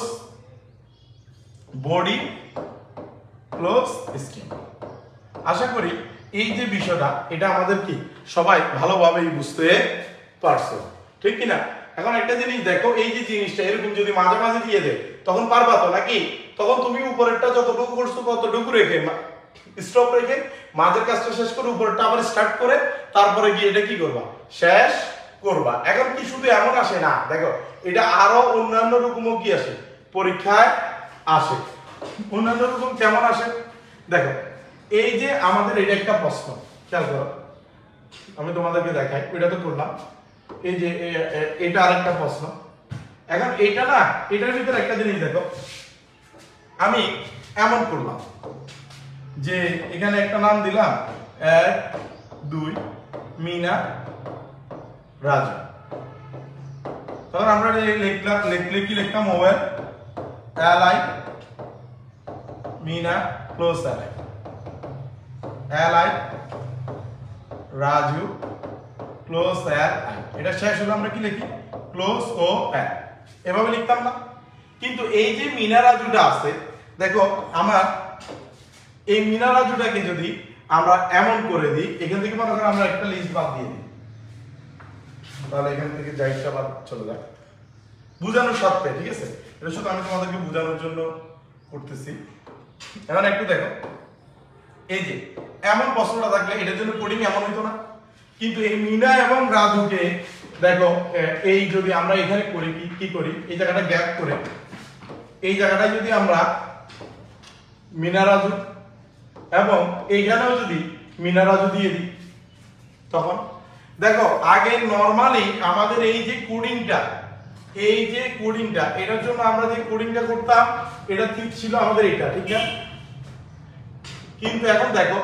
বডি ক্লোজ স্ট্রিং। আশা করি এই যে বিষয়টা, এটা আমাদের কি সবাই ভালোভাবেই বুঝতে পারছো, ঠিক কিনা? এখন একটা জিনিস দেখো, এই যে জিনিসটা এরকম যদি মাঝে মাঝে দিয়ে দেয় তখন পারবা তো নাকি? তখন তুমি উপরেরটা যতটুকু করছো ততটুকু রেখে স্টপ রেখে মাঝের কাজটা শেষ করে উপরেরটা আবার স্টার্ট করে তারপরে গিয়ে এটা কি করবা, শেষ করবা। এখন কি শুধু এমন আসে না, দেখো এটা আরো অন্যান্য রকমও কি আসে, পরীক্ষায় আসে। অন্যান্য রকম কেমন আসে দেখো, এই যে আমাদের এটা একটা প্রশ্ন, খেয়াল করো, আমি তোমাদেরকে দেখাই, ওইটা তো করলাম, এই যে এটা আরেকটা প্রশ্ন। এখন এটা না, এটার ভিতরে একটা জিনিস দেখো, আমি এমন করলাম যে এখানে একটা নাম দিলাম 1 2 মিনা রাজু। তখন আমরা লিখলাম, লিখলে কি লিখতাম, OL li Mina close li li Raju close li এটা শেষ হলো আমরা কি লিখি ক্লোজ ও l এভাবে লিখতাম না কিন্তু এই যে মিনা রাজুটা আছে দেখো আমার এই মিনা রাজুটাকে যদি আমরা এমন করে দিই এখান থেকে মনে করেন আমরা একটা লিস্ট বাদ দিয়ে দিই তাহলে এখান থেকে যাইটা বাদ চলে যায় বোঝানোর স্বার্থে ঠিক আছে এটা শুধু আমি তোমাদেরকে বোঝানোর জন্য করতেছি এখন একটু দেখো এই যে এমন প্রশ্নটা থাকলে এটার জন্য কোডিং এমন হইতো না কিন্তু এই মিনা এবং রাজুকে দেখো এই যদি আমরা এখানে করি কি করি এই জায়গাটা গ্যাপ করে এই জায়গাটা যদি আমরা মিনা রাজু এবং এইখানেও যদি মিনা রাজু দিয়ে দিই তখন দেখো আগে নরমালি আমাদের এই যে কোডিংটা এটার জন্য আমরা যে কোডিংটা করতাম এটা ঠিক ছিল আমাদের এটা ঠিক আছে কিন্তু এখন দেখো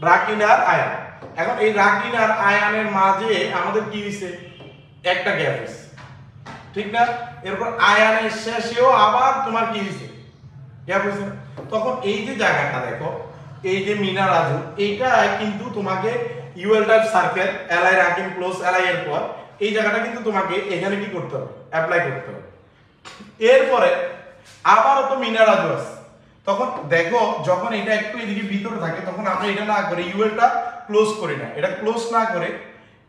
রাকিন আর আয়ান এখন এই রাকিন আর আয়ানের মাঝে আমাদের কি হইছে একটা গ্যাপ হইছে ঠিক না এরপর আয়ানের শেষেও আবার তোমার কি হইছে গ্যাপ হইছে তখন এই যে জায়গাটা দেখো এই যে মিনা রাজু এইটা কিন্তু তোমাকে UL type circle LI Rakin close LI এর পর এই জায়গাটা কিন্তু তোমাকে এখানে কি করতে হবে অ্যাপ্লাই করতে হবে এরপরে আবারও তো মিনা রাজু আছে তখন দেখো যখন এটা একটু এদিকে ভিতরে থাকে তখন আমরা এটা না করে ইউএলটা ক্লোজ করি না এটা ক্লোজ না করে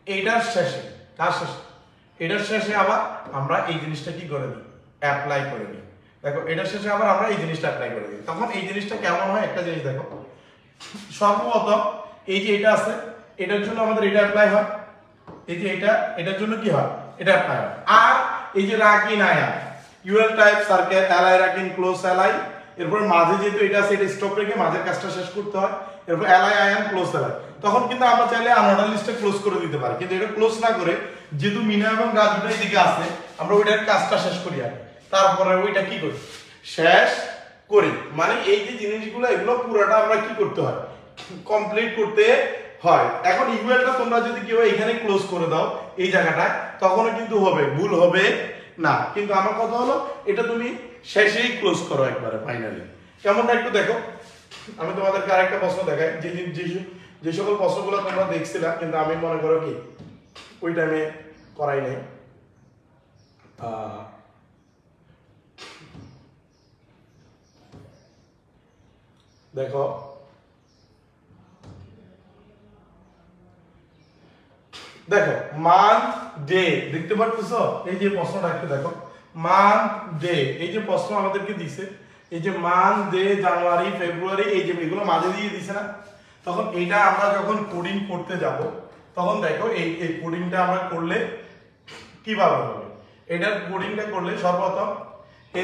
এইটার শেষে তার শেষে এটার শেষে আবার আমরা এই জিনিসটা কি করে দিই অ্যাপ্লাই করে দিই দেখো এটার শেষে আবার আমরা এই জিনিসটা অ্যাপ্লাই করে দিই তখন এই জিনিসটা কেমন হয় একটা জিনিস দেখো সর্বপ্রথম এই যে এটা আছে এটার জন্য আমাদের এটা অ্যাপ্লাই হয় এই যে এটার জন্য কি হয় এটা অ্যাপ্লাই হয় আর এই যে Rakin Ayan UL type circle LI Rakin close LI এরপর মাঝে যেহেতু এটা আছে এটা স্টপ রেখে মাঝের কাজটা শেষ করতে হয় এরপর এলআই আয়ান ক্লোজ এলআই তখন কিন্তু আমরা চাইলে আনঅর্ডার লিস্টে ক্লোজ করে দিতে পারি কিন্তু এটা ক্লোজ না করে যেহেতু মিনা এবং রাজুটা এদিকে আছে আমরা ওইটার কাজটা শেষ করি আর তারপরে ওইটা কি করি শেষ করি মানে এই যে জিনিসগুলো এগুলো পুরোটা আমরা কি করতে হয় কমপ্লিট করতে হয় এখন ইকুয়ালটা তোমরা যদি কেউ এখানে ক্লোজ করে দাও এই জায়গাটায় তখনও কিন্তু হবে ভুল হবে না কিন্তু আমার কথা হলো এটা তুমি শেষেই ক্লোজ করো একবারে ফাইনালি কেমনটা একটু দেখো আমি তোমাদেরকে আরেকটা প্রশ্ন দেখাই যে সকল প্রশ্নগুলো তোমরা দেখছিলা কিন্তু আমি মনে করো কি ওই টাইমে করাই নাই দেখো দেখো মান্থ ডে দেখতে পাচ্ছ এই যে প্রশ্নটা একটু দেখো মান্থ ডে এই যে প্রশ্ন আমাদেরকে দিছে এই যে মান্থ ডে জানুয়ারি ফেব্রুয়ারি এই যে এগুলো মাঝে দিয়ে দিছে না তখন এটা আমরা যখন কোডিং করতে যাব তখন দেখো এই কোডিংটা আমরা করলে কিভাবে হবে এটার কোডিংটা করলে সর্বপ্রথম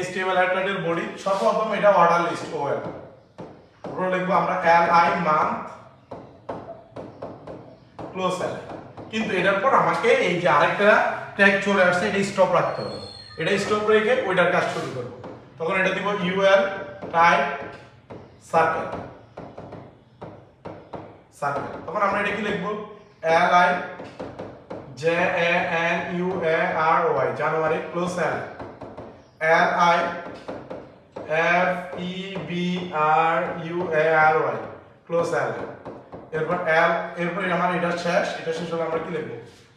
HTML হেডারের বডি সর্বপ্রথম এটা অর্ডার লিস্ট ওএল পুরো লিখবো আমরা li মান্থ ক্লোজ এল কিন্তু এটার পর আমাকে এই যে আরেকটা ট্যাগ চলে আসছে এটা স্টপ রাখতে হবে এটা স্টপ রেখে ওইটার কাজ শুরু করব তখন এটা দিব UL টাইপ সার্কেল তখন আমরা এটা কি লিখব li January জানুয়ারি ক্লোজ এল li February ক্লোজ এল এরপর এরপর আমার এটা শেষ হলে আমরা কি লিখব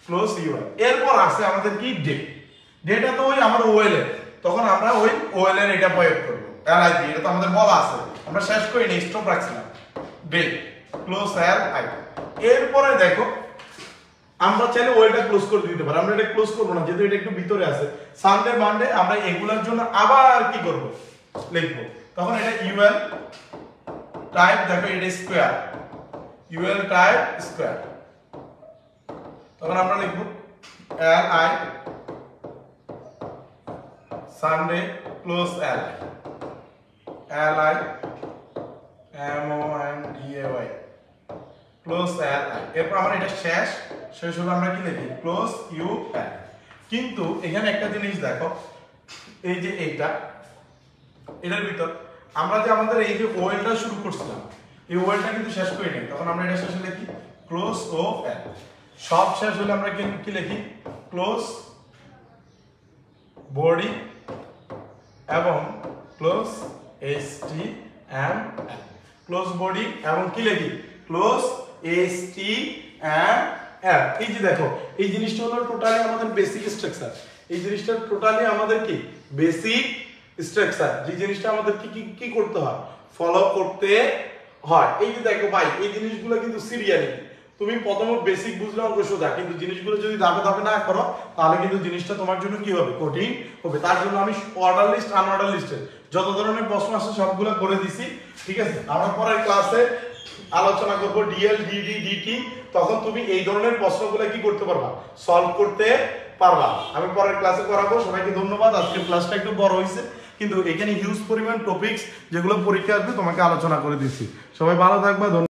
ক্লোজ UI এরপর আছে আমাদের কি ডেটা তো ওই আমার ওএল এর তখন আমরা ওই ওএল এর এটা প্রয়োগ করব li দিয়ে এটা তো আমাদের বলা আছে আমরা শেষ করি না স্টপ রাখছিলাম ডে ক্লোজ li এরপরে দেখো আমরা চাইলে ওইটা ক্লোজ করে দিতে পারি আমরা এটা ক্লোজ করব না যেহেতু এটা একটু ভিতরে আছে সানডে মানডে আমরা এগুলোর জন্য আবার কি করব লিখব তখন এটা UL টাইপ দেখো এটা স্কয়ার UL টাইপ স্কয়ার তখন আমরা লিখব li Sunday close li monday close li এরপর আমরা এটা শেষ হলো আমরা কি লিখি ক্লোজ UL কিন্তু এখানে একটা জিনিস দেখো এই যে এটার ভিতর আমরা যে আমাদের এই যে ওএলটা শুরু করছিলাম এই ওএলটা কিন্তু শেষ করি নাই তখন আমরা এটা শেষে লিখি ক্লোজ OL সব শেষ হলে আমরা কি লিখি ক্লোজ বডি এবং close T and L, close body এবং কি লিখি ক্লোজ টি এন্ড এল। এই যে দেখো এই জিনিসটা হলো টোটালি আমাদের বেসিক স্ট্রাকচার, এই জিনিসটা টোটালি আমাদের কি বেসিক স্ট্রাকচার, যে জিনিসটা আমাদের কি কি করতে হয় ফলো করতে হয়। এই যে দেখো ভাই এই জিনিসগুলো কিন্তু সিরিয়ালি, তুমি প্রথমে বেসিক বুঝলে অঙ্ক সোজা, কিন্তু জিনিসগুলো যদি ধাপে ধাপে না করো তাহলে কিন্তু জিনিসটা তোমার জন্য কি হবে কঠিন হবে। তার জন্য আমি অর্ডার লিস্ট আনঅর্ডার লিস্টে যত ধরনের প্রশ্ন আছে সবগুলো করে দিছি, ঠিক আছে। আমরা পরের ক্লাসে আলোচনা করব ডিএল ডিডি ডিটি, তখন তুমি এই ধরনের প্রশ্নগুলো কি করতে পারবা সলভ করতে পারবা। আমি পরের ক্লাসে করাবো। সবাইকে ধন্যবাদ। আজকের ক্লাসটা একটু বড় হয়েছে, কিন্তু এখানে হিউজ পরিমাণ টপিকস যেগুলো পরীক্ষা আসবে তোমাকে আলোচনা করে দিচ্ছি। সবাই ভালো থাকবা।